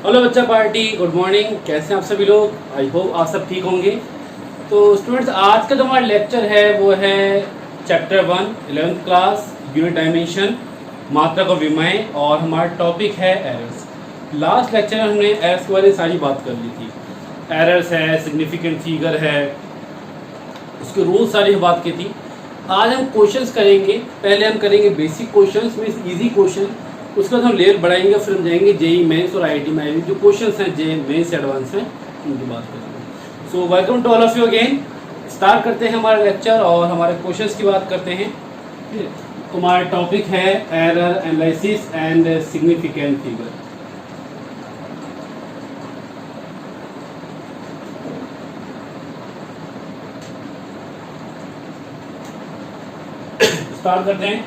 Hello बच्चा party, good morning. कैसे हैं आप सभी लोग? आई होप आप सब ठीक होंगे। तो स्टूडेंट्स, आज का जो हमारा लेक्चर है वो है chapter 1 11th class unit dimension मात्रक और विमय, और हमारा टॉपिक है एरर्स। लास्ट लेक्चर में हमने एरर्स के बारे में सारी बात कर ली थी। एरर्स है, सिग्निफिकेंट फिगर है, उसके रूल सारी बात की थी। आज हम क्वेश्चंस करेंगे। पहले हम करेंगे basic questions means easy question, उसके बाद हम लेवल बढ़ाएंगे, फिर हम जाएंगे जेई मेंस और आईआईटी में जो क्वेश्चंस हैं जेई मेंस एडवांस में, उनकी बात करेंगे। So welcome to all of you again. Start करते हैं हमारा लेक्चर और हमारे क्वेश्चंस की बात करते हैं। तो हमारा टॉपिक है error analysis and significant figure. Start करते हैं।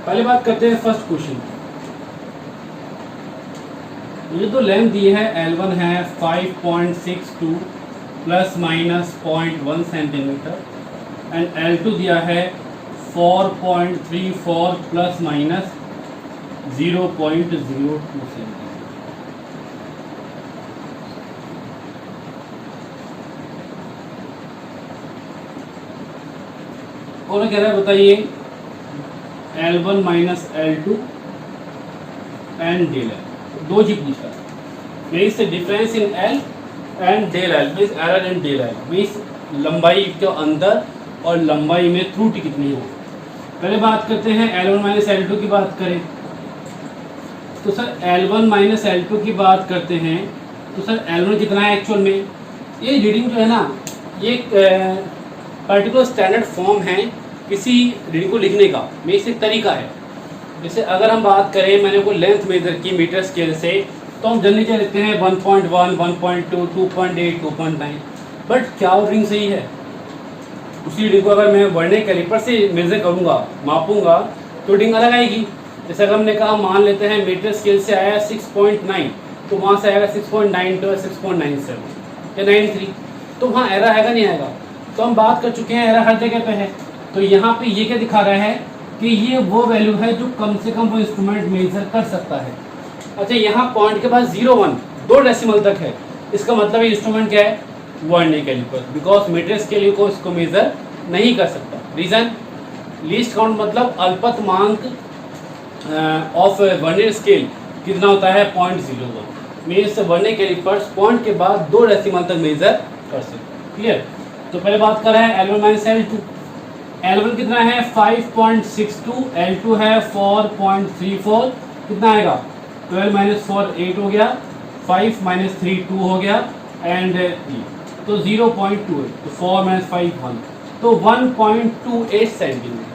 पहले बात करते हैं फर्स्ट क्वेश्चन। ये तो लेंथ दी है L1 है 5.62 plus minus 0.1 centimetre and L2 दिया है 4.34 प्लस माइनस 0.02 सेंटीमीटर। और कह रहा है बताइए L1 minus L2 and del L। दो जी पूछा means difference in L and del L means error in del L means लंबाई के अंदर और लंबाई में त्रुटि कितनी है। पहले बात करते हैं L1 माइनस L2 की बात करें तो सर L1 माइनस L2 की बात करते हैं तो सर L1 कितना है एक्चुअल में। ये रीडिंग जो है ना, ये पर्टिकुलर स्टैंडर्ड फॉर्म है किसी रीडिंग को लिखने का, मीन्स एक तरीका है। जैसे अगर हम बात करें, मैंने कोई लेंथ मेजर की मीटर स्केल से, तो हम जनरली क्या लिखते हैं 1.1, 1.2, 2.8, 2.9। बट क्या वो रीडिंग सही है? उसी रीडिंग को अगर मैं वर्नियर कैलिपर से मेजर करूँगा, मापूंगा, तो रीडिंग अलग आएगी। जैसे अगर हमने कहा, मान लेते हैं मीटर स्केल से आया 6.9, तो वहाँ से आएगा 6.92 या 6.97 या 93, तो वहाँ एरर आएगा नहीं आएगा। तो हम बात कर चुके हैं एरर हर जगह पे है। तो यहाँ पे ये क्या दिखा रहा है कि ये वो वैल्यू है जो कम से कम वो इंस्ट्रूमेंट मेजर कर सकता है। अच्छा, यहाँ पॉइंट के पास 0.1 2 डेसिमल तक है, इसका मतलब ये इंस्ट्रूमेंट क्या है? Vernier calliper, because metre scale को इसको मेजर नहीं कर सकता। रीजन, लीस्ट काउंट मतलब अल्पतमांक ऑफ वर्नियर स्केल कितना होता है? 0.01 मीन्स वर्नियर कैलिपर पॉइंट के बाद 2 डेसिमल तक मेजर कर सकता। क्लियर? तो पहले बात कर रहे हैं L1 माइनस L2। L1 कितना है 5.62, L2 है 4.34, कितना आएगा 12 माइनस 4 8 हो गया, 5 माइनस 3 2 हो गया एंड तो 0.28, तो 4 माइनस 5 1, तो 1.28 सेंटीमीटर।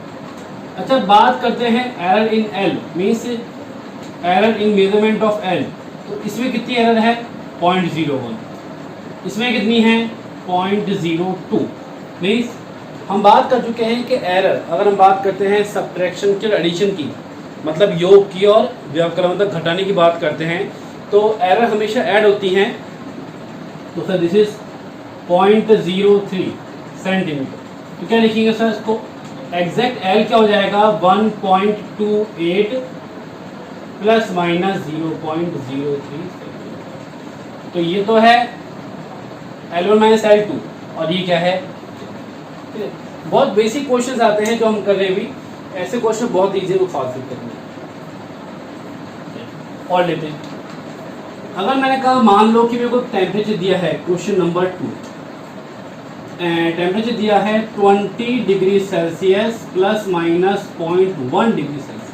अच्छा, बात करते हैं error in L means error in measurement of L। तो इसमें कितनी एरर है? 0.01। इसमें कितनी है? 0.02। मीन्स हम बात कर चुके हैं कि एरर, अगर हम बात करते हैं सब्ट्रैक्शन की और एडिशन की, मतलब योग की और व्यवकलन मतलब घटाने की बात करते हैं, तो एरर हमेशा ऐड होती हैं। तो सर दिस इज 0.03 सेंटीमीटर। तो क्या लिखेंगे सर इसको? एग्जैक्ट L क्या हो जाएगा? 1.28 प्लस माइनस 0.03 सेंटीमीटर। तो ये तो है L1 माइनस L2 और ये क्या है? बहुत बेसिक क्वेश्चंस आते हैं जो हम कर रहे हैं भी। ऐसे क्वेश्चन बहुत इजी को फास्ट करने। और लेते हैं, अगर मैंने कहा मान लो कि मेरे को टेम्परेचर दिया है, क्वेश्चन नंबर 2, टेम्परेचर दिया है 20 degree Celsius plus minus 0.1 degree Celsius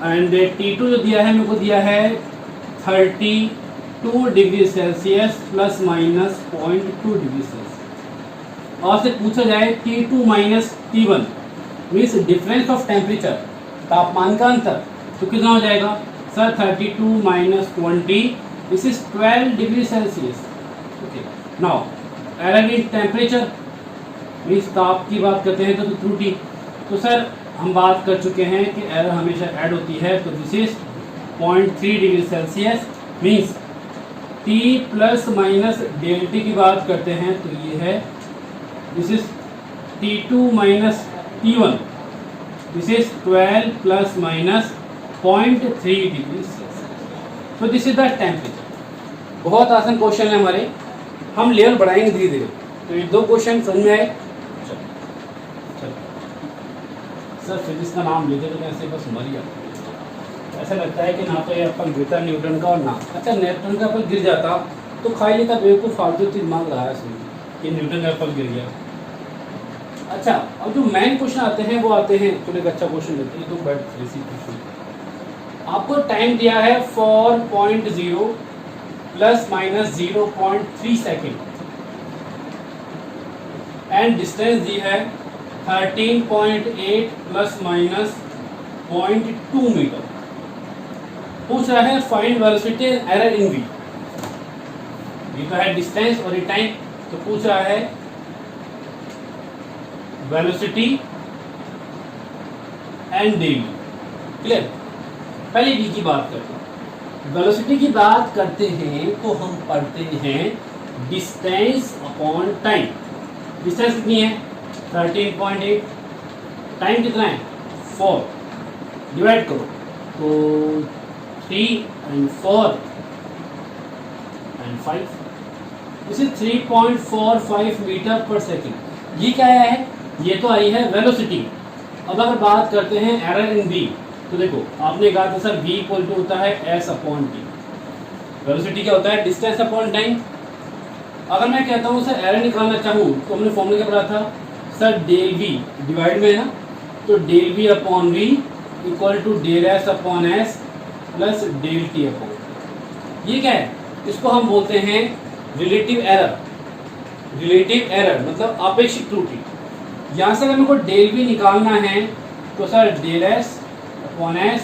and T2 जो दिया है मेरे को दिया है 32 degree Celsius plus minus 0.2 degree Celsius. और से पूछा जाए T2 minus T1 means difference of temperature, तापमान का अंतर, तो कितना हो जाएगा sir? 32 minus 20 this is 12 degree Celsius. Okay, now error in temperature means ताप की बात करते हैं तो त्रुटि। तो सर हम बात कर चुके हैं कि एरर हमेशा ऐड होती है, तो this is 0.3 degree Celsius means T plus minus del T की बात करते हैं तो ये है this is T2 minus T1, this is 12 plus minus 0.3 degree Celsius. तो दिस इज द टेम्परेचर। बहुत आसान क्वेश्चन है हमारे, हम लेवल बढ़ाएंगे धीरे धीरे। तो ये 2 क्वेश्चन समझ में आए। चलो सर फिजिक्स का नाम लेते तो ऐसे बस मर जाता, ऐसा लगता है कि ना तो ये एप्पल गिरता न्यूटन का और ना, अच्छा न्यूटन का एप्पल गिर जाता तो खाई लेता बेवकूफ़, फालतू दिमाग रहा है इसमें कि न्यूटन का एप्पल गिर गया। अच्छा अब जो मेन क्वेश्चन आते हैं वो आते हैं, थोड़े अच्छा क्वेश्चन लेते हैं। तो बैठ क्वेश्चन आपको टाइम दिया है 4.0 plus minus 0.3 second and distance दी है 13.8 प्लस माइनस 0.2 मीटर। पूछ रहा है find velocity and error in V. ये तो है डिस्टेंस और ये टाइम, तो पूछ रहा है वेलोसिटी एंड डेवी। क्लियर। पहले वी की बात करते हैं। वेलोसिटी की बात करते हैं तो हम पढ़ते हैं डिस्टेंस अपॉन टाइम। डिस्टेंस कितनी है 13.8, टाइम कितना है 4, डिवाइड करो तो 3 and 4 and 5, this is 3.45 metre per second. ये क्या आया है, ये तो आई है वेलोसिटी। अब अगर बात करते हैं एरर इन v, तो देखो आपने कहा था सर v इक्वल टू होता है s अपॉन t। वेलोसिटी क्या होता है डिस्टेंस अपॉन टाइम। अगर मैं कहता हूँ सर एरर निकालना चाहूँ तो हमने फॉर्मूला क्या पढ़ा था सर, डेल v डिवाइड में है ना, तो del v upon v equal to del s upon s plus del t upon. ये क्या है, इसको हम बोलते हैं रिलेटिव एरर। रिलेटिव एरर मतलब आपेक्षिक त्रुटि। यहाँ से अगर मेरे को डेल v निकालना है तो sir del s upon s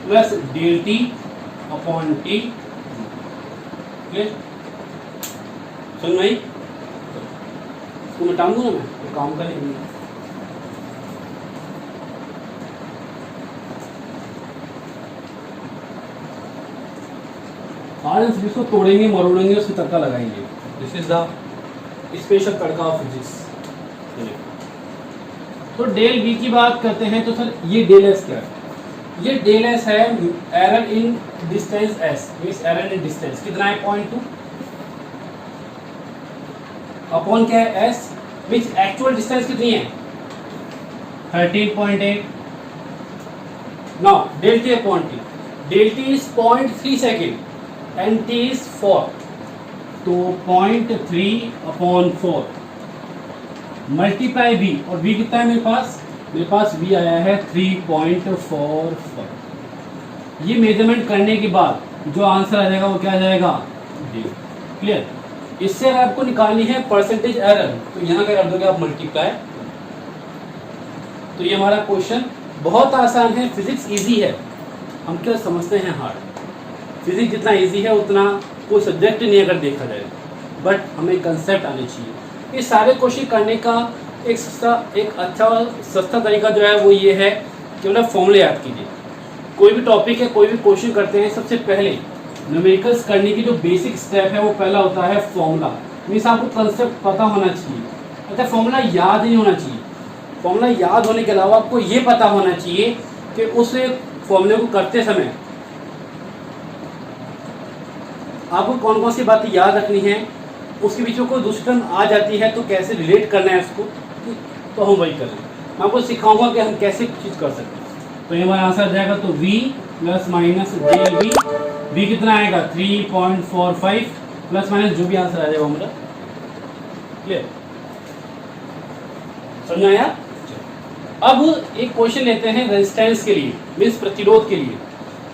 plus del t upon t। Clear, सुन भाई, इसको मिटाऊंगा ना मैं तो काम का नहीं। आज हम फिजिक्स को तोड़ेंगे मरोड़ेंगे उसकी तड़का लगाएंगे। This is the special tadka of physics. तो डेल v की बात करते हैं तो सर ये डेल s क्या है, ये डेल s है error in distance s, means error in distance कितना है 0.2 अपॉन क्या है s, मींस एक्चुअल डिस्टेंस कितनी है 13.8। Now del t upon t, del t is 0.3 second and t is 4, तो 0.3 अपॉन 4 मल्टीप्लाई v, और v कितना है मेरे पास v आया है 3.45। ये मेजरमेंट करने के बाद जो आंसर आ जाएगा वो क्या आ जाएगा d। क्लियर। इससे अगर आपको निकालनी है परसेंटेज एरर तो यहाँ क्या कर दोगे आप मल्टीप्लाई। तो ये हमारा क्वेश्चन बहुत आसान है, फिजिक्स इजी है, हम क्या समझते हैं हार्ड। फिजिक्स जितना इजी है उतना कोई सब्जेक्ट नहीं अगर देखा जाए, बट हमें कंसेप्ट आने चाहिए। ये सारे क्वेश्चन करने का एक अच्छा सस्ता तरीका जो है वो ये है कि मतलब फॉर्मूले याद कीजिए। कोई भी टॉपिक है, कोई भी क्वेश्चन करते हैं, सबसे पहले न्यूमेरिकल्स करने की जो बेसिक स्टेप है वो पहला होता है फॉर्मूला। मीन्स आपको कंसेप्ट पता होना चाहिए। अच्छा फॉर्मूला याद नहीं होना चाहिए, फॉर्मूला याद होने के अलावा आपको ये पता होना चाहिए कि उस फॉर्मूले को करते समय आपको कौन कौन सी बातें याद रखनी है, उसके बीच में कोई दूसरी टर्म आ जाती है तो कैसे रिलेट करना है उसको, तो हम वही करें। मैं आपको सिखाऊंगा कि हम कैसे चीज़ कर सकते हैं। तो ये हमारा आंसर आ जाएगा, तो v plus minus del v कितना आएगा 3.45 प्लस माइनस जो भी आंसर आ जाएगा हमारा। क्लियर, समझ आया। अब एक क्वेश्चन लेते हैं रेजिस्टेंस के लिए, मीन्स प्रतिरोध के लिए,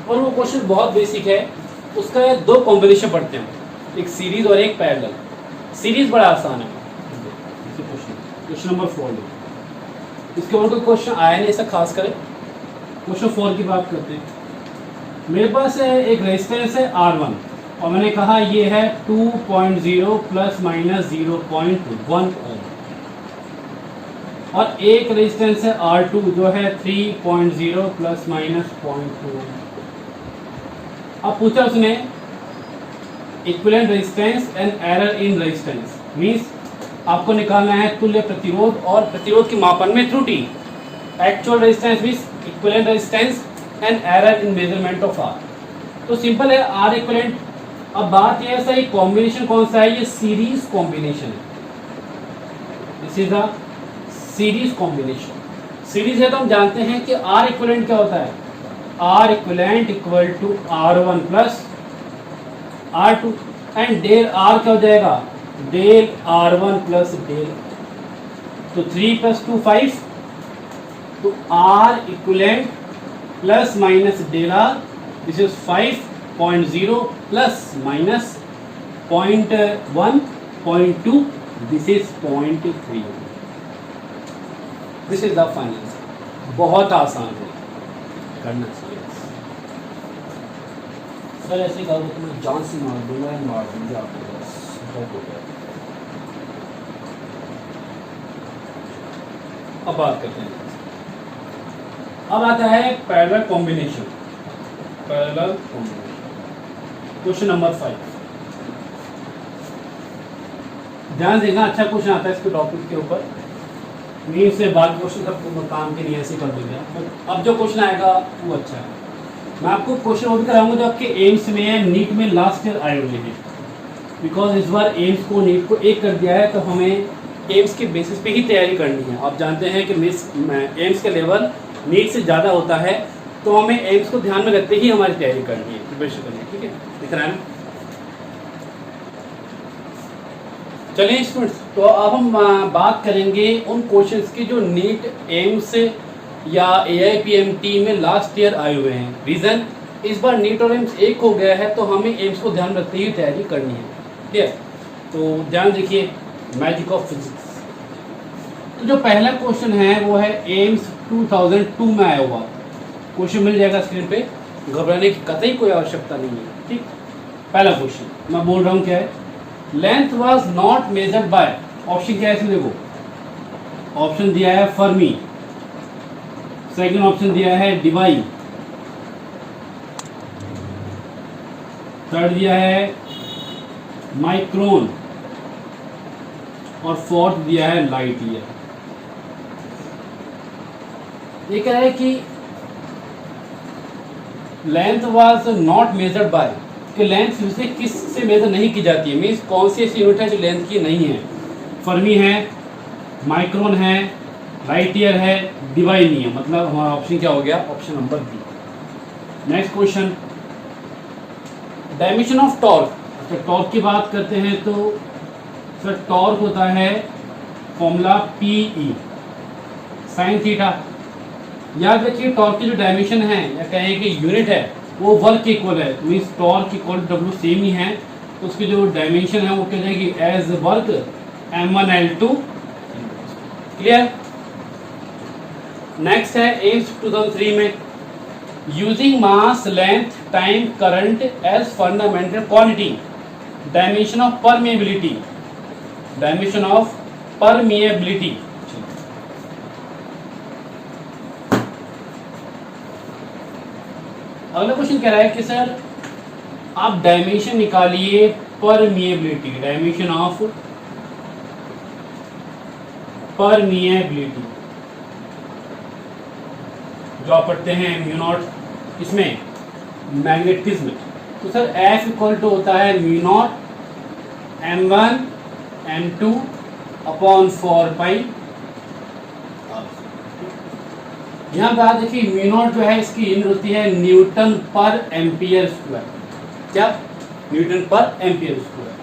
और वो क्वेश्चन बहुत बेसिक है। उसका 2 कॉम्बिनेशन पढ़ते हैं, एक सीरीज और एक पैरेलल। सीरीज बड़ा आसान है। क्वेश्चन नंबर 4 इसके ऊपर कोई क्वेश्चन आया नहीं ऐसा खास करे। क्वेश्चन 4 की बात करते हैं। मेरे पास एक रेजिस्टेंस है R1 और मैंने कहा ये है 2.0 प्लस माइनस 0.1 ओम, और एक रेजिस्टेंस है R2 जो है 3.0 प्लस माइनस 0.2 ओम। अब पूछा उसने equivalent resistance and error in resistance, means आपको निकालना है तुल्य प्रतिरोध और प्रतिरोध के मापन में त्रुटि। Actual resistance means equivalent resistance an error in measurement of R. तो सिंपल है आर इक्विवेलेंट। अब बात यह है सर कॉम्बिनेशन कौन सा है, ये सीरीज कॉम्बिनेशन है, this is the series combination. Series है तो हम जानते हैं कि आर इक्विवेलेंट क्या होता है, R equivalent equal to R1 plus R2 and del R क्या हो जाएगा, डेल R1 प्लस डेल, तो 3 + 2 5, तो R equivalent plus minus del R, this is 5.0 plus minus 0.1 0.2, this is 0.3। This is the final. बहुत आसान है करना चाहिए सर, ऐसे कहो तो मैं जान से मार दूंगा, मार दूंगा आपको, बस बहुत हो गया। अब बात करते हैं, अब आता है parallel combination. Parallel combination question number 5, ध्यान देना, अच्छा क्वेश्चन आता है इसके टॉपिक के ऊपर, नींद से बाद क्वेश्चन सब काम के लिए ऐसे कर देंगे। अब जो क्वेश्चन आएगा वो अच्छा है। मैं आपको क्वेश्चन और भी कराऊंगा जो आपके एम्स में है, नीट में लास्ट ईयर आए हुए हैं, बिकॉज इस बार एम्स को नीट को एक कर दिया है, तो हमें एम्स के बेसिस पे ही तैयारी करनी है। आप जानते हैं कि एम्स का लेवल नीट से ज़्यादा होता है, तो हमें एम्स को ध्यान में रखते ही हमारी तैयारी करनी है, प्रिपरेशन करनी है, ठीक है, दिख रहा है ना। चलिए स्टूडेंट्स, तो अब हम बात करेंगे उन क्वेश्चंस की जो नीट एम्स या AIPMT में लास्ट ईयर आए हुए हैं। रीज़न, इस बार नीट और एम्स एक हो गया है, तो हमें एम्स को ध्यान रखते ही तैयारी करनी है, ठीक है। तो ध्यान देखिए, मैजिक ऑफ फिजिक्स। तो जो पहला क्वेश्चन है वो है एम्स 2002 में आया हुआ क्वेश्चन, मिल जाएगा स्क्रीन पे, घबराने की कतई कोई आवश्यकता नहीं है, ठीक। पहला क्वेश्चन मैं बोल रहा हूँ क्या है, length was not measured by, option क्या है इसमें देखो, ऑप्शन दिया है फर्मी, सेकंड ऑप्शन दिया है डिवाई, थर्ड दिया है माइक्रोन, और फोर्थ दिया है लाइट ईयर। ये कह रहा है कि length was not measured by, कि लेंथ से किस से मेजर नहीं की जाती है, मीन्स कौन सी ऐसी यूनिट है जो लेंथ की नहीं है। फर्मी है, माइक्रोन है, लाइट ईयर है, डिवाई नहीं है, मतलब हमारा ऑप्शन क्या हो गया, option number B. Next question, dimension of torque. अच्छा, टॉर्क की बात करते हैं तो सर टॉर्क होता है फॉर्मूला PE साइन थीटा। याद रखिए टॉर्क की जो डायमेंशन है या कहें कि यूनिट है वो वर्क के इक्वल है, means torque equal W same ही है, तो उसकी जो डायमेंशन है वो क्या जाएगी as work M1L2। Clear. Next है एम्स 2003 में, using mass length time current as fundamental quantity, dimension of permeability, dimension of permeability. अगला क्वेश्चन कह रहा है कि सर आप डायमेंशन निकालिए परमिएबिलिटी, डायमेंशन ऑफ परमिएबिलिटी जो आप पढ़ते हैं म्यू नॉट इसमें मैग्नेटिज्म। तो सर F इक्वल टू होता है mu naught M1 M2 upon 4 पाई। यहाँ पे आप देखिए म्यू नॉट जो है इसकी यूनिट होती है न्यूटन पर एम्पियर स्क्वायर। क्या? न्यूटन पर एम्पियर स्क्वायर।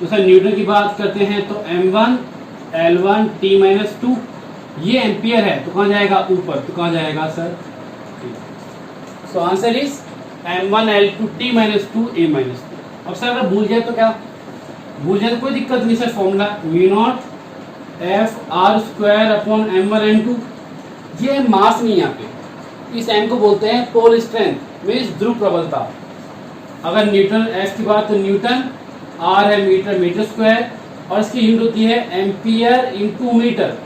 तो सर न्यूटन की बात करते हैं तो M1 L1 T-2 ये एम्पियर है तो कहाँ जाएगा ऊपर, तो कहाँ जाएगा sir. So answer is M1 L2 T-2 A-2। अब सर अगर भूल जाए तो क्या, भूल जाए तो कोई दिक्कत नहीं sir, formula mu naught F r² upon M1 M2। ये मास नहीं यहाँ पे, इस M को बोलते हैं पोल स्ट्रेंथ मीन्स ध्रुव प्रबलता। अगर न्यूटन F की बात तो न्यूटन, R है मीटर, मीटर स्क्वायर, और इसकी यूनिट होती है एम्पियर इंटू मीटर।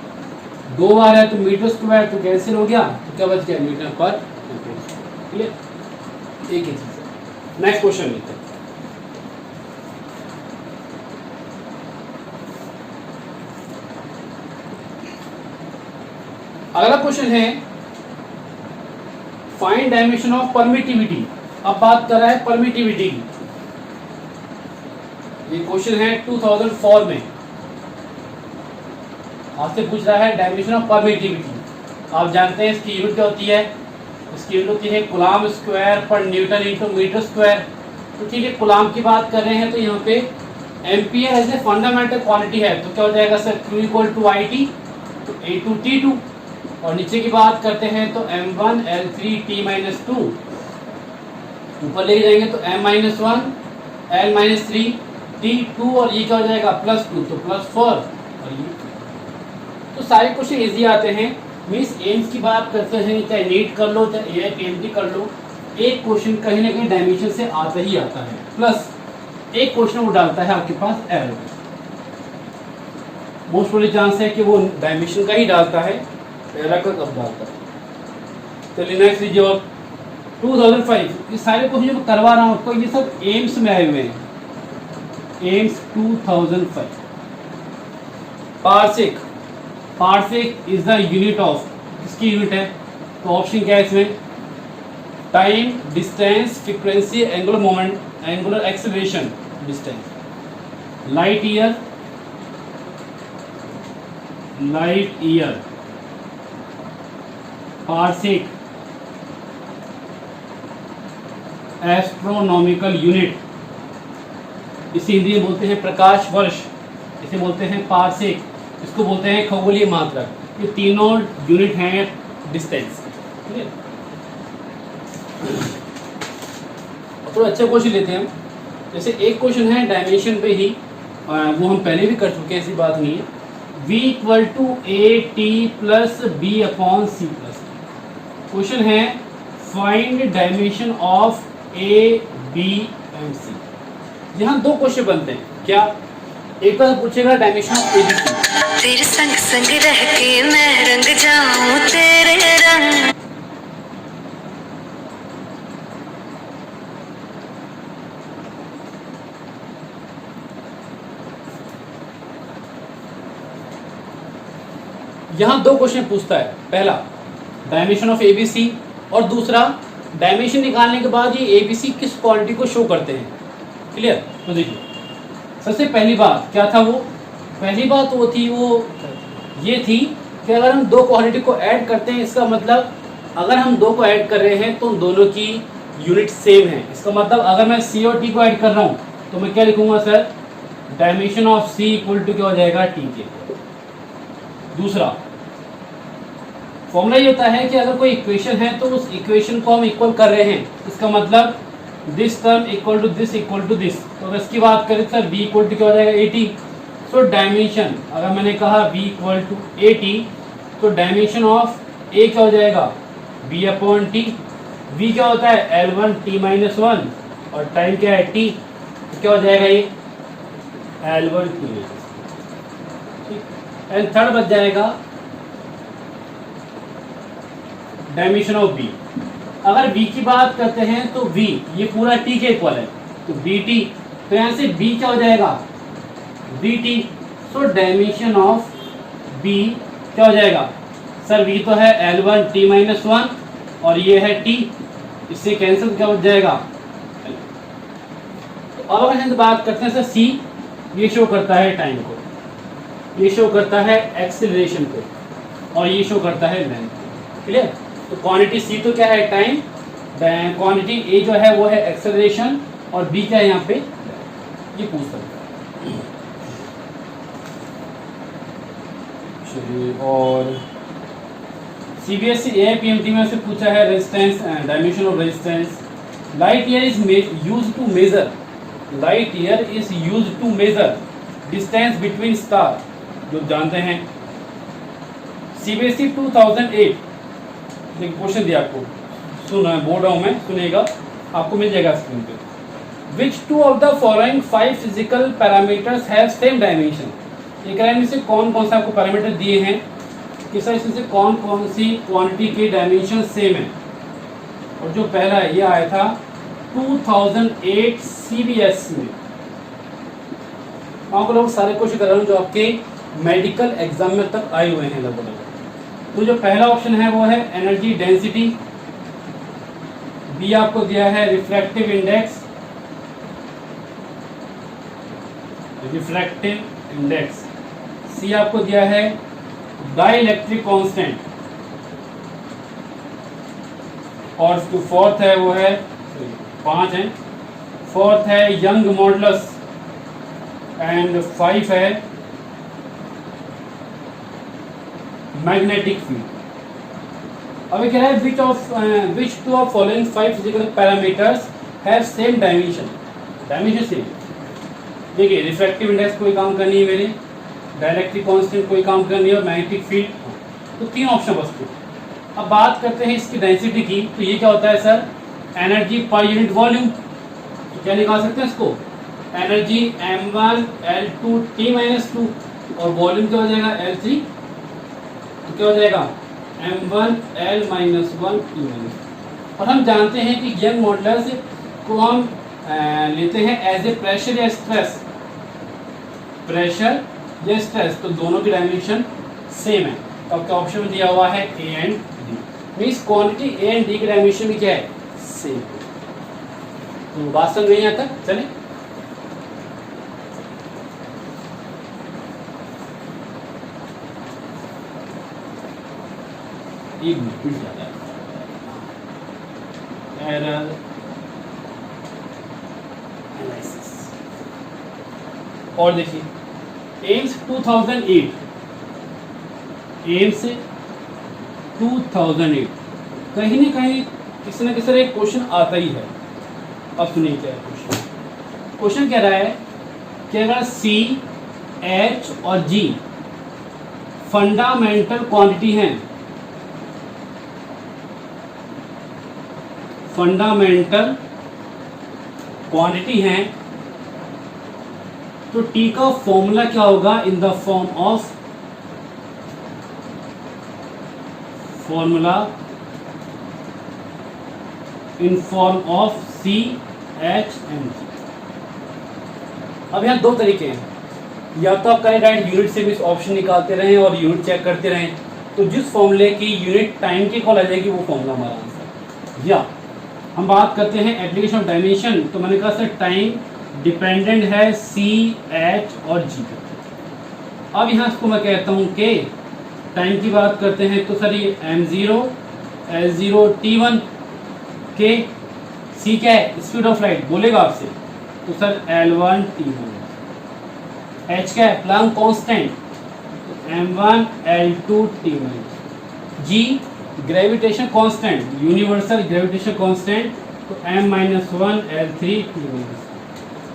2 बार है तो मीटर स्क्वायर तो कैंसिल हो गया, तो क्या बच गया मीटर पर एम्पियर। क्लियर, एक ही चीज है। नेक्स्ट क्वेश्चन लेते हैं। अगला क्वेश्चन है फाइंड डायमेंशन ऑफ परमिटिविटी। अब बात कर रहा है परमिटिविटी की। ये क्वेश्चन है 2004 में, आपसे पूछ रहा है डायमेंशन ऑफ परमिटिविटी। आप जानते हैं इसकी यूनिट क्या होती है, इसकी यूनिट होती है कूलम्ब स्क्वायर पर न्यूटन इंटू मीटर स्क्वायर। तो ठीक है, कूलम्ब की बात कर रहे हैं तो यहाँ पे ampere as a fundamental quantity है, तो क्या हो जाएगा sir, Q equal to I T, तो A2T2। और नीचे की बात करते हैं तो M1 L3 T माइनस 2, ऊपर ले जाएंगे तो M-1 L-3 T2, और ये क्या हो जाएगा +2, तो +4, और ये तो सारे क्वेश्चन इजी आते हैं। मीन्स एम्स की बात करते हैं, चाहे नीट कर लो चाहे AIPMT कर लो, एक क्वेश्चन कहीं ना कहीं डायमेंशन से आता ही आता है, प्लस एक क्वेश्चन वो डालता है आपके पास एरर। मोस्ट प्रोबेबली चांस है कि वो डायमेंशन का ही डालता है, एरर का कब डालता है। चलिए नेक्स्ट लीजिए आप 2005, ये सारे क्वेश्चन जो करवा रहा हूँ आपको ये सब एम्स में आए हुए हैं, AIIMS 2005। Parsec, parsec is the unit of, किसकी यूनिट है, तो ऑप्शन क्या है इसमें, time, distance, frequency, angular moment, angular acceleration, distance. Light year, light year, parsec, astronomical unit, इसे हिंदी में बोलते हैं प्रकाश वर्ष, इसे बोलते हैं पार्सेक, इसको बोलते हैं खगोलीय मात्रक। ये तीनों यूनिट हैं डिस्टेंस। थोड़ा अच्छा क्वेश्चन लेते हैं हम, जैसे एक क्वेश्चन है डायमेंशन पे ही, वो हम पहले भी कर चुके हैं, ऐसी बात नहीं है। V equal to AT plus B upon C plus. Question है find dimension of A, B and C। यहाँ दो क्वेश्चन बनते हैं, क्या, एक तो पूछेगा डायमेंशन ऑफ ABC, तेरे संग संग रह के मैं रंग जाऊं तेरे रंग। यहाँ दो क्वेश्चन पूछता है, पहला डायमेंशन ऑफ ABC और दूसरा डायमेंशन निकालने के बाद ये ABC किस क्वांटिटी को शो करते हैं। क्लियर, तो देखिए सबसे पहली बात क्या था, वो पहली बात वो थी, वो ये थी कि अगर हम दो क्वांटिटी को ऐड करते हैं, इसका मतलब अगर हम दो को ऐड कर रहे हैं तो दोनों की यूनिट सेम है। इसका मतलब अगर मैं C और T को ऐड कर रहा हूँ तो मैं क्या लिखूंगा sir, dimension of C equal to क्या हो जाएगा, T के। दूसरा फॉर्मूला ये होता है कि अगर कोई इक्वेशन है तो उस इक्वेशन को हम इक्वल कर रहे हैं, इसका मतलब this term equal to this equal to this. तो अगर इसकी बात करें सर B इक्वल टू क्या हो जाएगा, 80। सो डायमेंशन, अगर मैंने कहा B इक्वल टू 80, तो डायमेंशन ऑफ A क्या हो जाएगा, B अपॉन T। V क्या होता है, L1 T माइनस 1, और टाइम क्या है T, तो क्या हो जाएगा ये L1 T। एंड थर्ड बच जाएगा डायमेंशन ऑफ B। अगर B की बात करते हैं तो V ये पूरा T के इक्वल है, तो BT, तो यहाँ से B क्या हो जाएगा, BT। So dimension of B क्या हो जाएगा सर, V तो है L1 T माइनस 1 और ये है T, इससे कैंसिल क्या हो जाएगा। तो अब अगर हम बात करते हैं सर C, ये शो करता है टाइम को, ये शो करता है एक्सेलरेशन को, और ये शो करता है लेंथ। क्लियर, तो क्वांटिटी C तो क्या है, टाइम, क्वांटिटी A जो है वो है एक्सेलरेशन, और B क्या है यहाँ पे, ये पूछ सकता है। चलिए, और CBSE AIPMT में से पूछा है resistance, dimension of resistance. Light year is used to measure, light year is used to measure distance between star, जो जानते हैं। CBSE 2008 क्वेश्चन दिया आपको, सुना बोल रहा हूँ मैं, सुनेगा, आपको मिल जाएगा स्क्रीन पे। Which two of the following 5 physical parameters have same dimension? एक में से कौन कौन सा आपको पैरामीटर दिए हैं कि सर इसमें से कौन कौन सी क्वांटिटी की डायमेंशन सेम है। और जो पहला है ये आया था 2008 CBS में। आपको लोग सारे क्वेश्चन कर रहा हूँ जो आपके मेडिकल एग्जाम में तक आए हुए हैं लगभग। तो जो पहला ऑप्शन है वो है एनर्जी डेंसिटी, बी आपको दिया है रिफ्रैक्टिव इंडेक्स, सी आपको दिया है डाइइलेक्ट्रिक कांस्टेंट, और जो फोर्थ है वो है 5 है, फोर्थ है यंग मॉडुलस, एंड 5 है मैग्नेटिक फील्ड। अभी कह रहा है which two of following 5 physical parameters have same dimension, dimension same. देखिए रिफ्रैक्टिव इंडेक्स कोई काम करनी है मेरे, डाइइलेक्ट्रिक कांस्टेंट कोई काम करनी है, और मैग्नेटिक फील्ड, तो 3 ऑप्शन बचते। अब बात करते हैं इसकी डेंसिटी की, तो ये क्या होता है sir, energy per unit volume. तो क्या निकाल सकते हैं इसको, एनर्जी m1 L2 T-2, और वॉल्यूम क्या हो जाएगा L3, तो क्या हो जाएगा m1 L-1 T-। और हम जानते हैं कि यंग मॉडुलस को हम लेते हैं एज ए प्रेशर या स्ट्रेस, प्रेशर या स्ट्रेस, तो दोनों की डायमेंशन सेम है। तो आपका ऑप्शन में दिया हुआ है A and D, means quantity A and D की डायमेंशन भी क्या है, सेम। तो बात समझ गई यहाँ तक, चले। एक मिनट जाता है, एरर एनालिसिस। और देखिए एम्स 2008, एम्स 2008 कहीं ना कहीं किसी न किसी एक क्वेश्चन आता ही है। अब सुनिए क्या है क्वेश्चन। क्वेश्चन कह रहा है कि अगर सी, एच और जी फंडामेंटल क्वांटिटी हैं, फंडामेंटल क्वांटिटी हैं, तो टी का फॉर्मूला क्या होगा, in the form of formula in form of C, H and G. अब यहाँ 2 तरीके हैं, या तो आप करें डायरेक्ट यूनिट से भी ऑप्शन निकालते रहें और यूनिट चेक करते रहें, तो जिस फॉर्मूले की यूनिट टाइम की कॉल आ जाएगी वो फॉर्मूला हमारा आंसर। या हम बात करते हैं एप्लीकेशन ऑफ डायमेंशन, तो मैंने कहा सर टाइम डिपेंडेंट है सी, एच और जी पे। अब यहाँ इसको मैं कहता हूँ कि टाइम की बात करते हैं तो सर ये m0 L0 T1 के, सी क्या है, स्पीड ऑफ लाइट बोलेगा आपसे, तो सर L1 T1, एच क्या है, प्लैंक कांस्टेंट, तो m1 L2 T1, G gravitation constant, universal gravitation constant, तो m-1 L3 T1।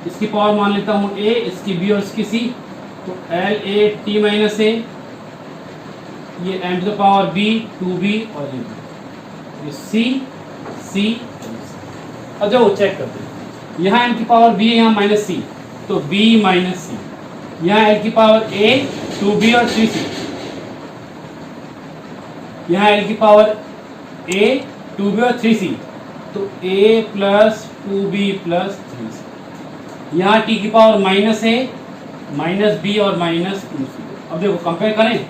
इसकी पावर मान लेता हूँ a, इसकी b और इसकी c, तो LA T-a, ये m to the power b, 2b और ये c। अब जब वो चेक करते हैं, यहाँ m की पावर b है, यहाँ माइनस c, तो b माइनस c, यहाँ l की पावर a, 2b और 3c, यहाँ l की पावर a, 2b और 3c, तो a plus 2b plus 3c, यहाँ t की power minus a, minus b और माइनस 2c। अब देखो कंपेयर करें,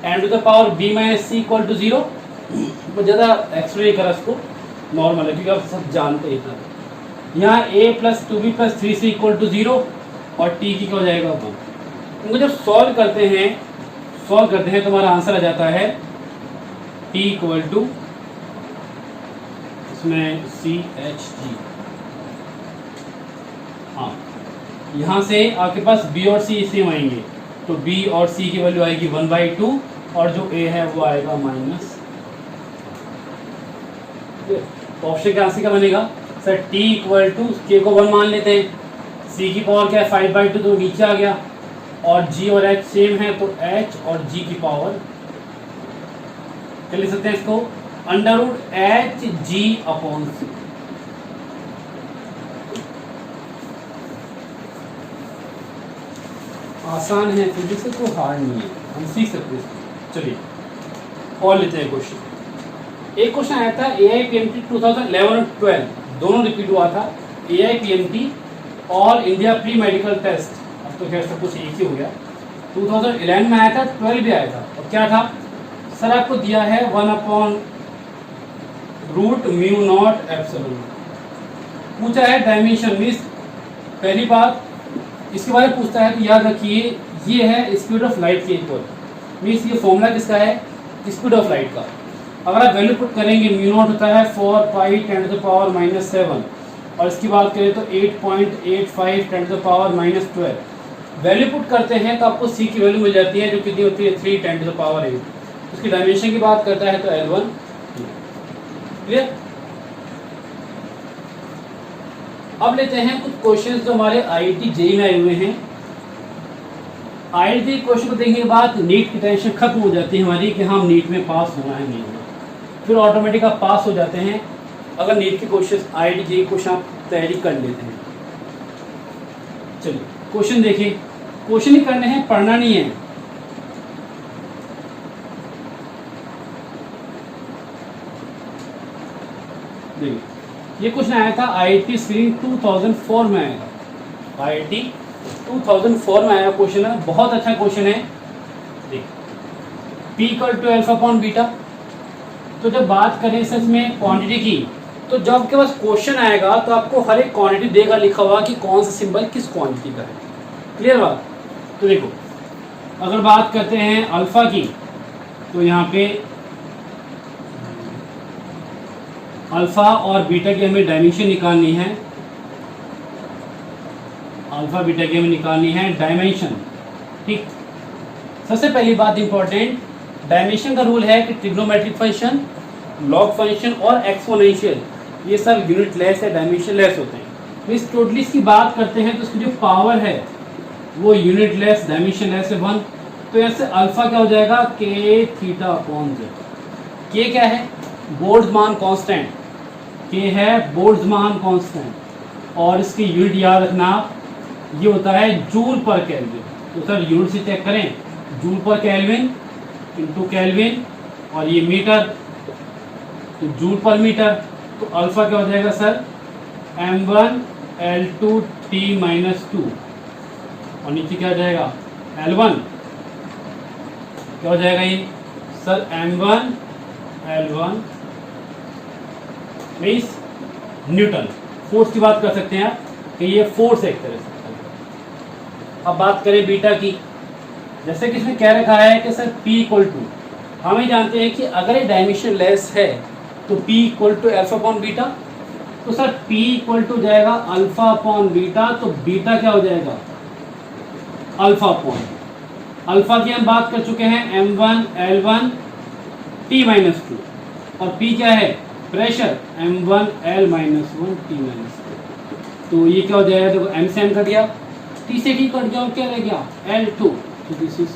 m to the power b minus c equal to 0, वो ज़्यादा एक्सप्लेन करा इसको, नॉर्मल है क्योंकि आप सब जानते हैं इतना। यहाँ a plus 2b plus 3c equal to 0 और t की क्या हो जाएगा 1। इनको जब सॉल्व करते हैं तो हमारा आंसर आ जाता है t इक्वल टू, इसमें CHG, हाँ यहाँ से आपके पास b और c सेम आएंगे, तो b और c की वैल्यू आएगी 1/2 और जो a है वो आएगा माइनस। ऑप्शन का आंसर क्या बनेगा sir, t equal to k को 1 मान लेते हैं, c की पावर क्या है 5/2 तो नीचे आ गया, और g और h सेम है तो h और g की पावर क्या लिख सकते हैं इसको, √HG/c। आसान है फिजिक्स से, तो हार्ड नहीं है, हम सीख सकते हैं इसको। चलिए और लेते हैं क्वेश्चन। एक क्वेश्चन आया था AIPMT 2011 और 12 दोनों रिपीट हुआ था, AIPMT all India pre medical test, अब तो खैर सब कुछ एक ही हो गया। 2011 में आया था, 12 भी आया था, और क्या था सर, आपको दिया है 1/√2 रूट म्यू नॉट एप्सिलॉन। पूछा है डायमेंशन मीन्स पहली बात इसके बारे में पूछता है तो याद रखिए ये है स्पीड ऑफ लाइट के इक्वल, मीन्स ये फॉर्मूला किसका है, स्पीड ऑफ लाइट का। अगर आप वैल्यू पुट करेंगे म्यू नॉट होता है 4 पाई 10 टू द पावर -7 और इसकी बात करें तो 8.85 10 to the power -12। Value put करते हैं तो आपको सी की वैल्यू मिल जाती है जो कितनी होती है 3 10 टू द पावर 8। उसकी डायमेंशन की बात करता है तो L1। क्लियर। अब लेते हैं कुछ क्वेश्चंस जो हमारे IIT JEE में आए हुए हैं। IIT क्वेश्चन को देखने के बाद नीट की टेंशन खत्म हो जाती है हमारी कि हम नीट में पास होना है नहीं होना, फिर ऑटोमेटिक आप पास हो जाते हैं अगर नीट के क्वेश्चन IIT JEE क्वेश्चन आप तैयारी कर लेते हैं। चलिए क्वेश्चन देखिए, क्वेश्चन ही करने हैं, पढ़ना नहीं है। देखिए ये क्वेश्चन आया था IIT स्क्रीनिंग 2004 में आया था, IIT 2004 में आया क्वेश्चन है, बहुत अच्छा क्वेश्चन है। देखिए P equal to alpha upon beta. तो जब बात करें सच में क्वांटिटी की तो जब आपके पास क्वेश्चन आएगा तो आपको हर एक क्वांटिटी देगा लिखा हुआ कि कौन सा सिंबल किस क्वांटिटी का है। क्लियर बात। तो देखो अगर बात करते हैं अल्फा की तो यहाँ पे अल्फा और बीटा की हमें डायमेंशन निकालनी है, अल्फा बीटा की हमें निकालनी है डायमेंशन। ठीक, सबसे पहली बात इंपॉर्टेंट, डायमेंशन का रूल है कि ट्रिग्नोमेट्रिक फंक्शन, लॉग फंक्शन और एक्सपोनेंशियल ये सब यूनिट लेस है, डायमेंशन लेस होते हैं। इस टोटली की बात करते हैं तो उसकी जो पावर है वो यूनिट लेस डायमेंशन लेस है 1। तो ऐसे अल्फा क्या हो जाएगा के थीटा अपॉन जेड। के क्या है, बोल्ट्जमान कांस्टेंट, के है बोल्ट्जमान कांस्टेंट और इसकी यूनिट याद रखना ये होता है जूल पर केल्विन। तो सर यूनिट से चेक करें, जूल पर केल्विन इंटू केल्विन और ये मीटर तो जूल पर मीटर। तो अल्फा क्या हो जाएगा सर m1 L2 T-2 और नीचे क्या हो जाएगा L1 क्या हो जाएगा ये sir m1 L1 means Newton. Force की बात कर सकते हैं आप कि ये फोर्स है एक तरह से। अब बात करें बीटा की, जैसे कि इसमें कह रखा है कि सर P इक्वल टू, हमें जानते हैं कि अगर ये डायमेंशन लेस है तो P equal to alpha upon beta. तो सर P इक्वल टू जाएगा अल्फा अपॉन बीटा, तो बीटा क्या हो जाएगा अल्फा अपॉन। अल्फा की हम बात कर चुके हैं m1 L1 T-2 और P क्या है प्रेशर m1 L-1 T-2। तो ये क्या हो जाएगा, देखो m से m कट गया, T से T कट गया और क्या रह गया L2। तो दिस इज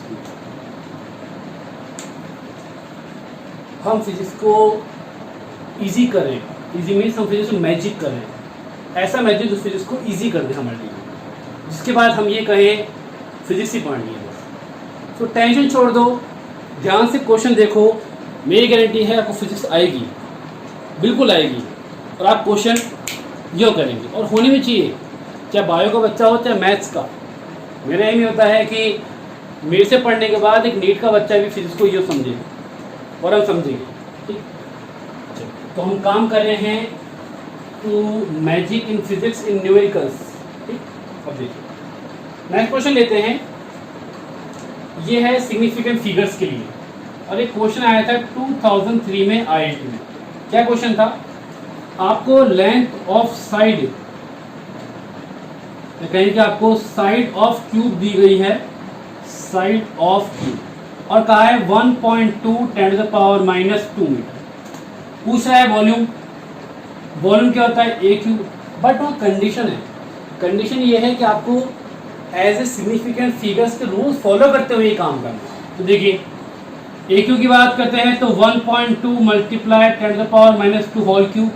हम फिजिक्स को इजी करें, इजी मीन्स हम फिजिक्स को मैजिक करें, ऐसा मैजिक जो फिजिक्स को इजी कर दे हमारे लिए, जिसके बाद हम ये कहें फिजिक्स ही पढ़नी है बस। तो टेंशन छोड़ दो, ध्यान से क्वेश्चन देखो, मेरी गारंटी है आपको फिजिक्स आएगी, बिल्कुल आएगी और आप क्वेश्चन यो करेंगे और होनी भी चाहिए, चाहे बायो का बच्चा हो चाहे मैथ्स का। मेरा एम होता है कि मेरे से पढ़ने के बाद एक नीट का बच्चा भी फिजिक्स को यो समझे और हम समझेंगे। ठीक, तो हम काम कर रहे हैं to magic in physics in numericals. ठीक, अब देखिए नेक्स्ट क्वेश्चन लेते हैं, ये है सिग्निफिकेंट फिगर्स के लिए और एक क्वेश्चन आया था 2003 में IIT में। क्या क्वेश्चन था, आपको लेंथ ऑफ साइड, कहें कि आपको साइड ऑफ क्यूब दी गई है, साइड ऑफ क्यूब और कहा है 1.2 10 टू द पावर -2 मीटर। पूछ रहा है वॉल्यूम, वॉल्यूम क्या होता है ए क्यूब, बट वहाँ कंडीशन है, कंडीशन ये है कि आपको एज ए सिग्निफिकेंट फिगर्स के रूल्स फॉलो करते हुए काम करना। तो देखिए ए क्यू की बात करते हैं तो 1.2 multiply 10 to the power -2 whole cube,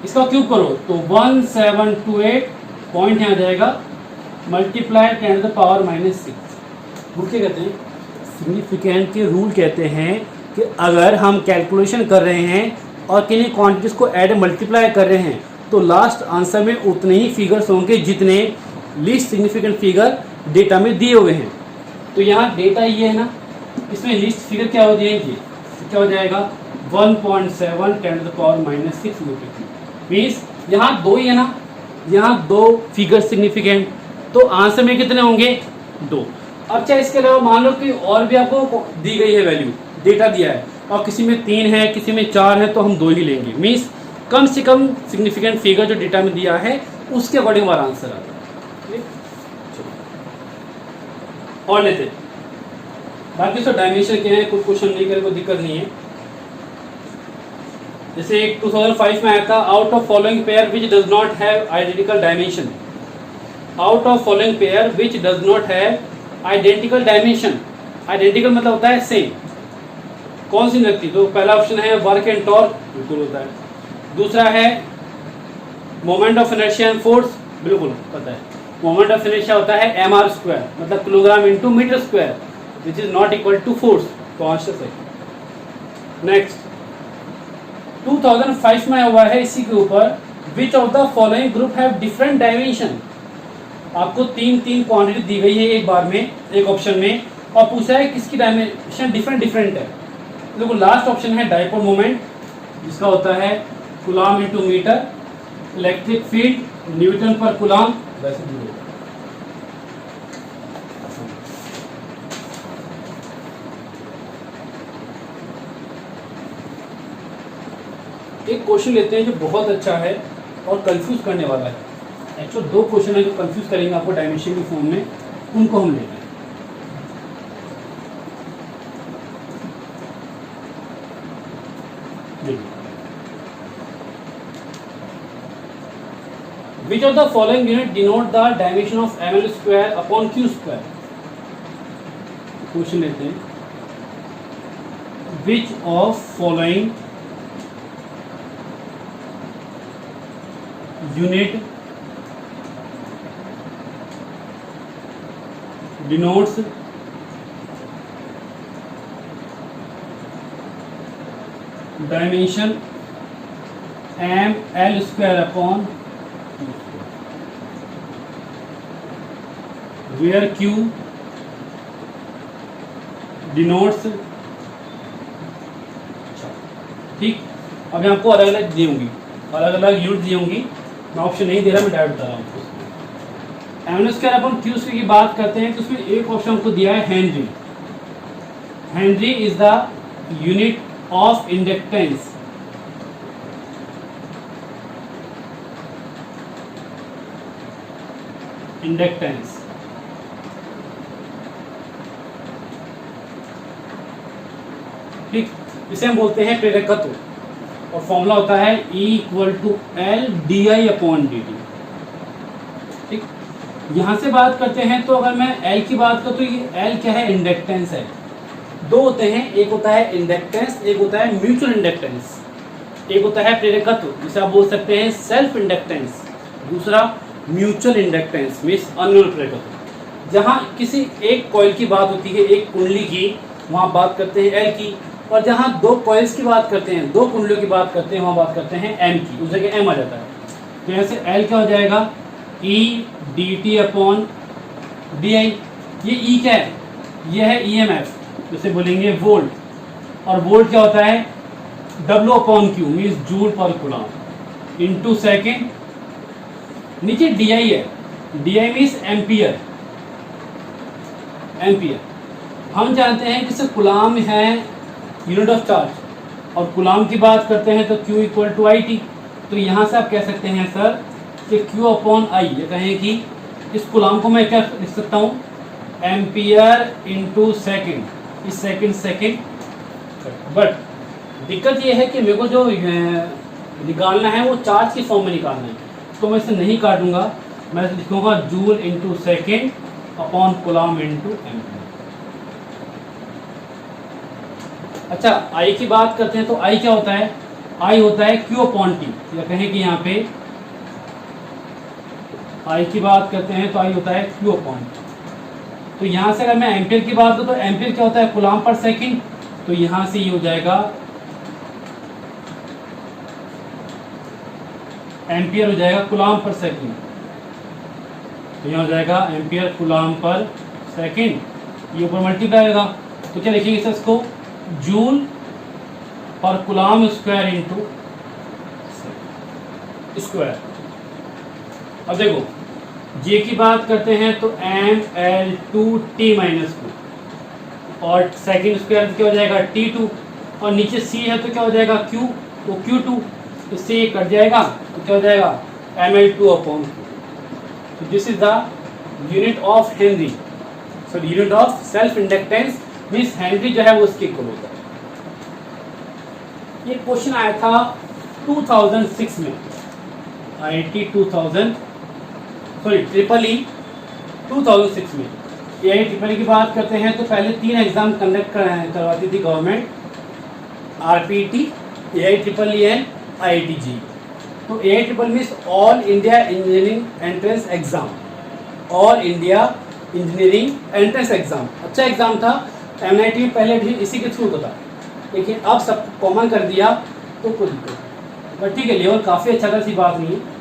इसका क्यूब करो तो 1728 पॉइंट यहाँ जाएगा multiply 10 to the power -6। Rule क्या कहते हैं, सिग्निफिकेंट के रूल कहते हैं कि अगर हम कैलकुलेशन कर रहे हैं और किन्हीं क्वांटिटीज को ऐड मल्टीप्लाई कर रहे हैं तो लास्ट आंसर में उतने ही फिगर्स होंगे जितने लीस्ट सिग्निफिकेंट फिगर डेटा में दिए हुए हैं। तो यहाँ डेटा ये है ना, इसमें लीस्ट फिगर क्या हो जाएगी, क्या हो जाएगा 1.7 10 to the power minus 6 metre cube. Means यहाँ दो ही है ना, यहाँ दो फिगर सिग्निफिकेंट, तो आंसर में कितने होंगे? 2। अब चाहे इसके अलावा मान लो कि और भी आपको दी गई है वैल्यू, डेटा दिया है, और किसी में 3 है, किसी में 4 है, तो हम 2 ही लेंगे। मीन्स कम से कम सिग्निफिकेंट फिगर जो डेटा में दिया है उसके अकॉर्डिंग हमारा आंसर आता है। और लेते हैं बाकी तो डायमेंशन क्या है, कुछ क्वेश्चन नहीं करे, कोई दिक्कत नहीं है। जैसे एक 2005 में आया था, out of following pair which does not have identical dimension. Out of following pair which does not have identical dimension. Identical मतलब होता है सेम, कौन सी लगती? तो पहला ऑप्शन है वर्क एंड टॉर्क, बिल्कुल होता है। दूसरा है moment of inertia and force, बिल्कुल पता है। मोमेंट ऑफ इनर्शिया होता है mr², मतलब kilogram into metre square, which is not equal to force, तो आंसर सही। नेक्स्ट 2005 में हुआ है इसी के ऊपर, which of the following group have different dimension. आपको तीन क्वांटिटी दी गई है एक बार में, एक ऑप्शन में, और पूछा है किसकी डायमेंशन डिफरेंट है। देखो लास्ट ऑप्शन है डाइपोल मोमेंट, जिसका होता है coulomb into metre, electric field newton per coulomb, वैसे भी एक क्वेश्चन लेते हैं जो बहुत अच्छा है और कंफ्यूज करने वाला है। एक्चुअल 2 क्वेश्चन है जो कंफ्यूज करेंगे आपको डायमेंशन की फॉर्म में, उनको हम लेते हैं। Which of the following unit denote the dimension of ml square upon q square? Question लेते हैं, which of following unit denotes dimension ml square upon where q denotes, ठीक। अब मैं आपको अलग अलग दी होंगी, अलग अलग यूनिट दी होंगी, मैं ऑप्शन नहीं दे रहा, मैं डायरेक्ट बता रहा हूँ। M square upon Q square की बात करते हैं तो उसमें एक ऑप्शन को दिया है Henry. Henry is the unit of inductance. Inductance ठीक, इसे हम बोलते हैं प्रेरकत्व, और फॉर्मूला होता है E = L di upon dt। ठीक, यहां से बात करते हैं तो अगर मैं L की बात करूं तो ये L क्या है? इंडक्टेंस है। 2 होते हैं, एक होता है इंडक्टेंस, एक होता है म्यूचुअल इंडक्टेंस। एक होता है प्रेरकत्व, जिसे आप बोल सकते हैं सेल्फ इंडक्टेंस, दूसरा म्यूचुअल इंडक्टेंस मीन्स अन्योन्य प्रेरकत्व। जहां किसी एक कॉइल की बात होती है, एक कुंडली की, वहां बात करते हैं L की, और जहां 2 कॉइल्स की बात करते हैं, 2 कुंडलियों की बात करते हैं, वहां बात करते हैं M की, उस जगह M आ जाता है। तो यहाँ से L क्या हो जाएगा? E dt upon di। ये E क्या है? ये है EMF, जैसे बोलेंगे वोल्ट, और वोल्ट क्या होता है? W upon Q means joule पर कूलम इंटू सेकेंड। नीचे di है, di मीन्स एम्पियर। एम्पियर हम जानते हैं कि कूलम है यूनिट ऑफ चार्ज, और कूलम की बात करते हैं तो Q = IT। तो यहाँ से आप कह सकते हैं सर कि Q अपॉन I, ये कहें कि इस कूलम को मैं क्या लिख सकता हूँ? Ampere into second. इस सेकेंड बट दिक्कत ये है कि मेरे को जो निकालना है वो चार्ज की फॉर्म में निकालना है, तो मैं इसे नहीं काटूंगा, मैं लिखूंगा joule into second upon coulomb into ampere. अच्छा, I की बात करते हैं तो I क्या होता है? I होता है Q अपॉन T, या कहें कि यहाँ पे I की बात करते हैं तो I होता है Q अपॉन T। तो यहाँ से अगर मैं एम्पियर की बात करूँ तो एम्पियर क्या होता है? Coulomb per second. तो यहाँ से ये हो जाएगा एम्पियर हो जाएगा कूलम पर सेकंड। तो यहाँ हो जाएगा एम्पियर कूलम पर सेकंड, ये ऊपर मल्टीप्लाई होगा। तो क्या लिखेंगे सर इसको? जूल पर कूलम स्क्वायर इंटू स्क्वायर। अब देखो जे की बात करते हैं तो mL2T-2 और सेकेंड स्क्वायर क्या हो जाएगा T2 और नीचे C है तो क्या हो जाएगा Q, तो Q2, इससे ये कट जाएगा तो क्या हो जाएगा mL2/Q। तो this is the unit of Henry, sorry unit of self inductance means Henry जो है वो उसके इक्वल होता है। ये क्वेश्चन आया था 2006 में, IIT 2000 सॉरी EEE 2006 में। यही EEE की बात करते हैं तो पहले 3 एग्जाम कंडक्ट करवाती थी government, RPT, AIEEE and IIT JEE। तो AIEEE means all India engineering entrance exam, all India engineering entrance exam. अच्छा एग्जाम था। MNIT में पहले एडमिशन इसी के थ्रू होता था, लेकिन अब सब कॉमन कर दिया तो कोई दिक्कत नहीं, बट ठीक है लेवल काफ़ी अच्छा था, ऐसी बात नहीं है।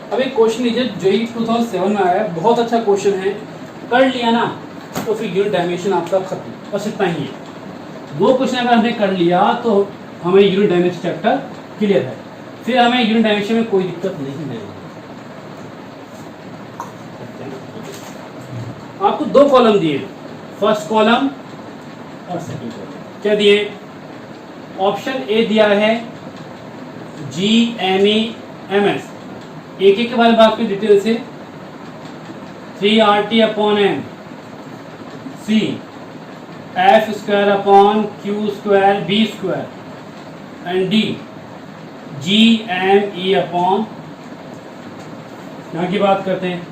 अब एक क्वेश्चन लीजिए जो ही 2007 में आया, बहुत अच्छा क्वेश्चन है, कर लिया ना तो फिर यूनिट डायमेंशन आपका खत्म, बस इतना ही है। वो क्वेश्चन अगर हमने कर लिया तो हमें यूनिट डायमेंशन चैप्टर क्लियर है, फिर हमें यूनिट डायमेंशन में कोई दिक्कत नहीं है। आपको 2 कॉलम दिए, फर्स्ट कॉलम और सेकंड कॉलम। क्या दिए? ऑप्शन ए दिया है GME/MS, एक के बारे में बात करें डिटेल से, 3RT/M, C F²/Q²B² and D GME/, यहाँ की बात करते हैं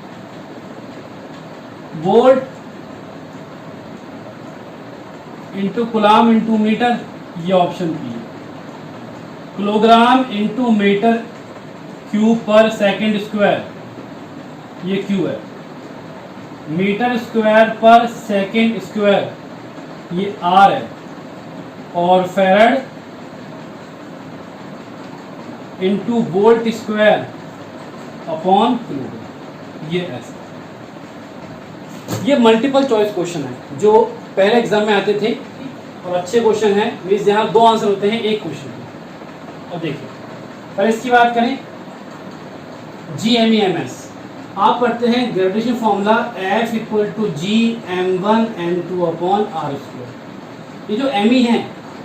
volt into coulomb into metre, ये ऑप्शन बी है। Kilogram into metre cube per second square, ये क्यू है। Metre square per second square, ये आर है। और farad into volt square upon kilogram, ये ऐसा। ये मल्टीपल चॉइस क्वेश्चन है जो पहले एग्जाम में आते थे और अच्छे क्वेश्चन है, मीन्स यहाँ 2 आंसर होते हैं एक क्वेश्चन में। और देखिए पहले इसकी बात करें, GME/MS आप पढ़ते हैं ग्रेविटेशन फॉर्मूला F=G(m1m2)/r²। ये जो ME है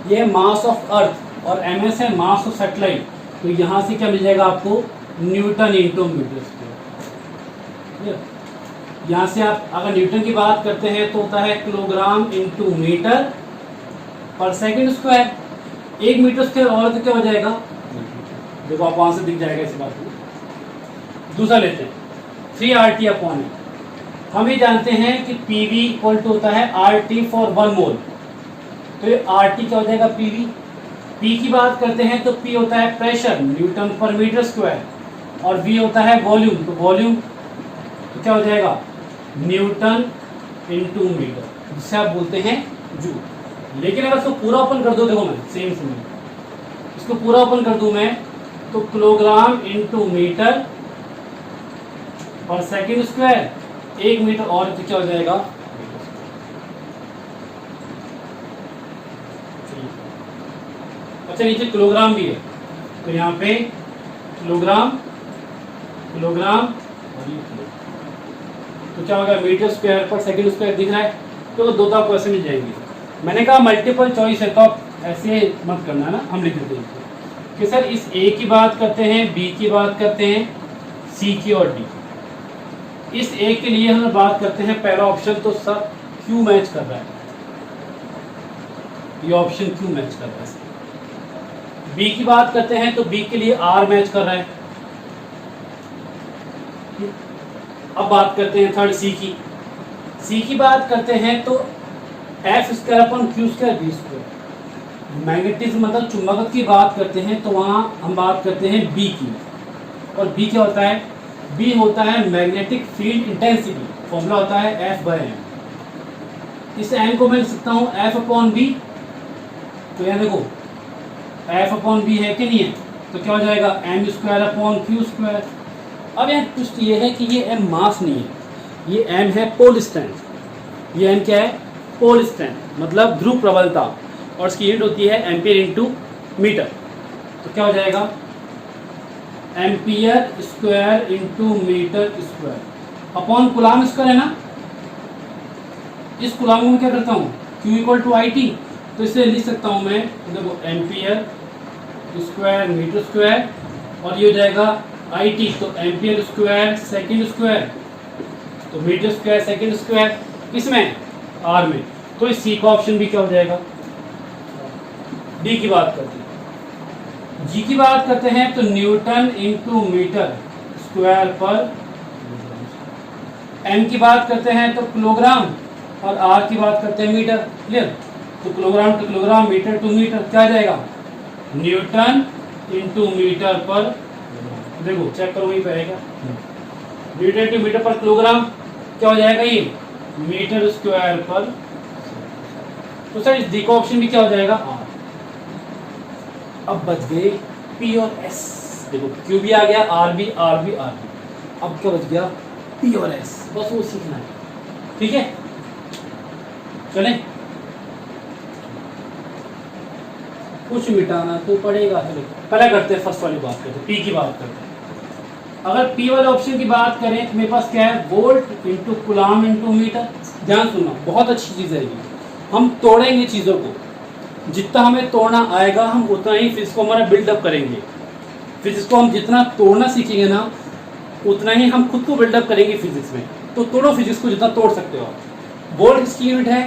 ये मास ऑफ अर्थ और MS है मास ऑफ सैटेलाइट, तो यहाँ से क्या मिल जाएगा आपको, न्यूटन इंटू मीटर स्क्वायर। यहाँ से आप अगर न्यूटन की बात करते हैं तो होता है किलोग्राम इंटू मीटर पर सेकंड स्क्वायर। 1 मीटर स्क्वायर और तो क्या हो जाएगा, देखो आप वहां से दिख जाएगा इस बात में। दूसरा लेते हैं 3RT/M। हम ये जानते हैं कि PV इक्वल टू होता है RT फॉर 1 मोल, तो ये RT क्या हो जाएगा PV। P की बात करते हैं तो P होता है प्रेशर न्यूटन पर मीटर स्क्वायर और V होता है वॉल्यूम, तो वॉल्यूम तो क्या हो जाएगा न्यूटन इंटू मीटर, जिसे आप बोलते हैं जूल। लेकिन अगर इसको पूरा ओपन कर दो, देखो मैं सेम इसको पूरा ओपन कर दूं मैं तो किलोग्राम इंटू मीटर और सेकंड स्क्वायर, 1 मीटर और तो क्या हो जाएगा। अच्छा नीचे किलोग्राम भी है तो यहाँ पे किलोग्राम किलोग्राम और ये किलो, तो क्या होगा metre square per second square दिख रहा है, तो 2 आपको ऐसे मिल जाएंगे। मैंने कहा मल्टीपल चॉइस है तो आप ऐसे मत करना ना, हम लिख देते हैं कि सर इस A की बात करते हैं, B की बात करते हैं, C की और D। इस A के लिए हम बात करते हैं पहला ऑप्शन, तो सब Q मैच कर रहा है, ये ऑप्शन Q मैच कर रहा है। B की बात करते हैं तो B के लिए R मैच कर रहा है। अब बात करते हैं थर्ड C की। C की बात करते हैं तो F²/Q²B²। मैग्नेटिज्म मतलब चुंबकत्व की बात करते हैं तो वहाँ हम बात करते हैं B की, और B क्या होता है, B होता है मैग्नेटिक फील्ड इंटेंसिटी, फॉर्मूला होता है F/m। इस m को मैं लिख सकता हूँ F/B, तो यहाँ देखो F/B है कि नहीं है, तो क्या हो जाएगा m²/Q²। अब यहाँ ट्विस्ट ये है कि ये m मास नहीं है, ये m है पोल स्ट्रेंथ। ये m क्या है, पोल स्ट्रेंथ मतलब ध्रुव प्रबलता, और इसकी यूनिट होती है एम्पियर इंटू मीटर। तो क्या हो जाएगा, ampere square into metre square upon coulomb square है ना। इस कूलाम को मैं क्या करता हूँ, Q equal to I T, तो इसे लिख सकता हूँ मैं, देखो एम्पियर स्क्वायर मीटर स्क्वायर और ये हो जाएगा आई टी, तो एम्पियर स्क्वायर सेकेंड स्क्वायर, तो मीटर स्क्वायर सेकेंड स्क्वायर, किसमें, आर में। तो इस सी का ऑप्शन भी क्या हो जाएगा। डी की बात करते हैं, जी की बात करते हैं तो न्यूटन इंटू मीटर स्क्वायर पर, एम की बात करते हैं तो किलोग्राम, और आर की बात करते हैं मीटर। क्लियर, तो kilogram to kilogram, metre to metre, क्या आ जाएगा, न्यूटन इंटू मीटर पर, देखो चेक करो वहीं पे आएगा, न्यूटन इंटू मीटर पर किलोग्राम, क्या हो जाएगा ये, मीटर स्क्वायर पर। तो सर इस डी का ऑप्शन भी क्या हो जाएगा, आर। अब बच गए पी और एस, देखो क्यू भी आ गया, आर भी, आर भी, आर भी, अब क्या बच गया, पी और एस, बस वो सीखना है। ठीक है, चलें, कुछ मिटाना तो पड़ेगा। चलो पहले करते हैं फर्स्ट वाली बात करते हैं, पी की बात करते हैं। अगर पी वाले ऑप्शन की बात करें तो मेरे पास क्या है, volt into coulomb into metre. ध्यान सुनना, बहुत अच्छी चीज़ है ये, हम तोड़ेंगे चीज़ों को, जितना हमें तोड़ना आएगा हम उतना ही फिजिक्स को हमारा बिल्डअप करेंगे। फिजिक्स को हम जितना तोड़ना सीखेंगे ना, उतना ही हम खुद को बिल्डअप करेंगे फिजिक्स में। तो तोड़ो फिजिक्स को जितना तोड़ सकते हो आप। वोल्ट किसकी यूनिट है,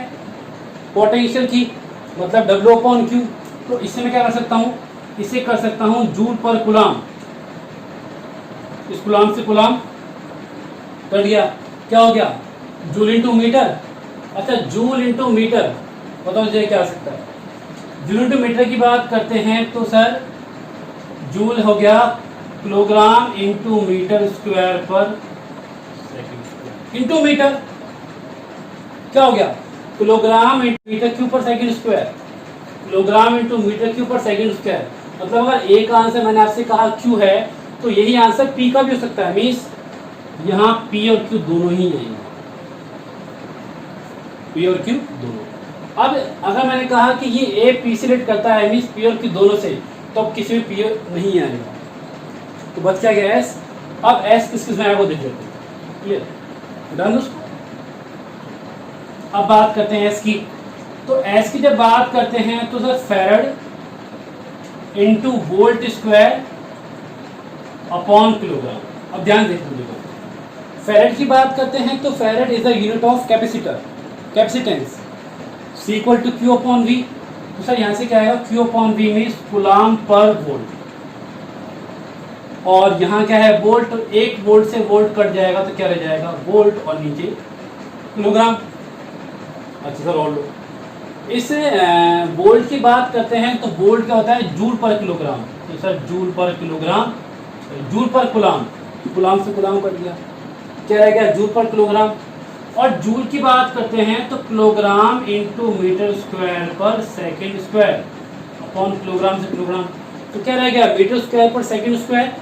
पोटेंशियल की, मतलब W अपॉन Q। तो इससे मैं क्या कर सकता हूँ, इसे कर सकता हूँ जूल पर कुलाम, इस कुलाम से कुलाम कर दिया, क्या हो गया, जूल इंटू मीटर। अच्छा जूल इंटू मीटर, बताओ मुझे क्या आ सकता है। जूल इंटू मीटर की बात करते हैं तो सर जूल हो गया kilogram into metre square per second into metre, क्या हो गया, kilogram into metre cube per second square, kilogram into metre cube per second square. मतलब अगर एक आंसर मैंने आपसे कहा क्यू है तो यही आंसर पी का भी हो सकता है। मीन्स यहाँ पी और क्यू दोनों ही आएंगे, पी और क्यू दोनों। अब अगर मैंने कहा कि ये ए पी से रिलेट करता है, मीन्स पी और क्यू दोनों से, तो अब किसी में पी नहीं आएगा, तो बच क्या गया एस। अब एस किस किस में आएगा वो देख लेते हैं। क्लियर, डन उसको। अब बात करते हैं एस की। तो एस की जब बात करते हैं तो sir farad into volt square upon kilogram. अब ध्यान देखो, फैराड की बात करते हैं तो farad is the unit of capacitor, capacitance, C equal to Q upon V. तो सर यहाँ से क्या आएगा, Q upon V means coulomb per volt, और यहाँ क्या है वोल्ट, एक वोल्ट से वोल्ट कट जाएगा तो क्या रह जाएगा, वोल्ट और नीचे किलोग्राम। अच्छा सर और लो, इस वोल्ट की बात करते हैं तो वोल्ट क्या होता है, जूल पर किलोग्राम। तो सर जूल पर किलोग्राम, जूल पर कुलाम, कुलाम से कुलाम कर दिया, क्या रह गया, जूल पर किलोग्राम। और जूल की बात करते हैं तो किलोग्राम इंटू मीटर स्क्वायर पर सेकेंड स्क्वायर अपॉन किलोग्राम से किलोग्राम। तो क्या रह गया, मीटर स्क्वायर पर सेकेंड स्क्वायर,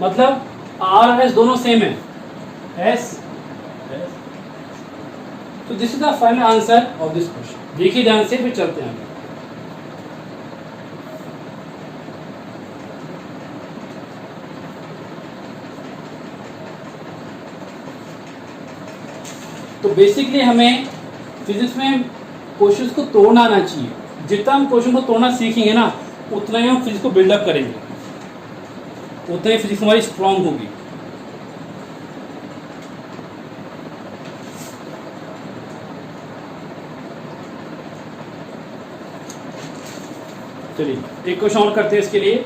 मतलब आर और एस दोनों सेम है, एस। तो this is the final answer of this question. देखिए ध्यान से, फिर चलते हैं। तो बेसिकली हमें फिजिक्स में क्वेश्चंस को तोड़ना आना चाहिए। जितना हम क्वेश्चन को तोड़ना सीखेंगे ना, उतना ही हम फिजिक्स को बिल्डअप करेंगे, उतना ही फिजिक्स हमारी स्ट्रांग होगी। चलिए एक क्वेश्चन और करते हैं इसके लिए।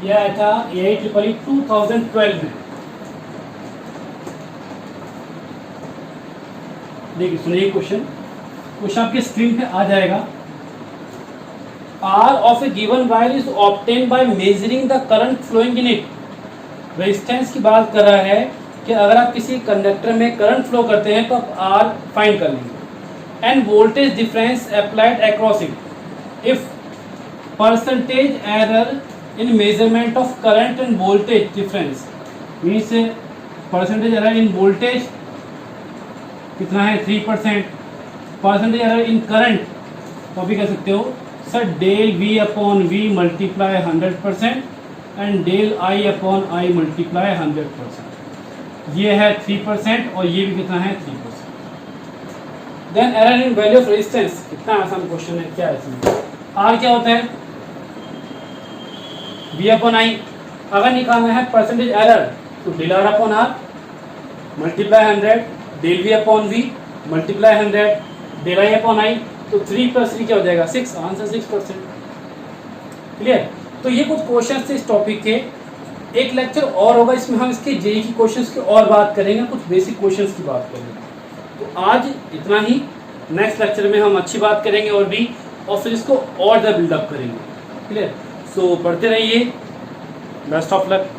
यह आया था AIEEE 2012 में। देखिए सुनिए क्वेश्चन, क्वेश्चन आपके स्क्रीन पे आ जाएगा। R of a given wire is obtained by measuring the current flowing in it। Resistance की बात कर रहा है कि अगर आप किसी कंडक्टर में करंट फ्लो करते हैं तो आप R फाइंड कर लेंगे। End voltage difference applied across it if percentage error in measurement of current end voltage difference means percentage error in voltage कितना है 3%, परसेंटेज एरर इन करंट तो अभी कह सकते हो sir del v upon v multiply 100% and del i upon i multiply 100%। ये है 3% और ये भी कितना है 3%। Then error in value of resistance, कितना आसान क्वेश्चन है, क्या है इसमें। आर क्या होता है v अपॉन i, अगर निकालना है परसेंटेज एरर तो del R upon R multiply 100 del v upon v multiply 100 del i upon i, तो 3 + 3 क्या हो जाएगा 6, आंसर 6%। क्लियर। तो ये कुछ क्वेश्चंस थे इस टॉपिक के। एक लेक्चर और होगा, इसमें हम इसके जेईई की क्वेश्चंस की और बात करेंगे, कुछ बेसिक क्वेश्चंस की बात करेंगे। तो आज इतना ही, नेक्स्ट लेक्चर में हम अच्छी बात करेंगे और भी, और फिर इसको और ज़्यादा बिल्डअप करेंगे। क्लियर। सो पढ़ते रहिए, बेस्ट ऑफ लक।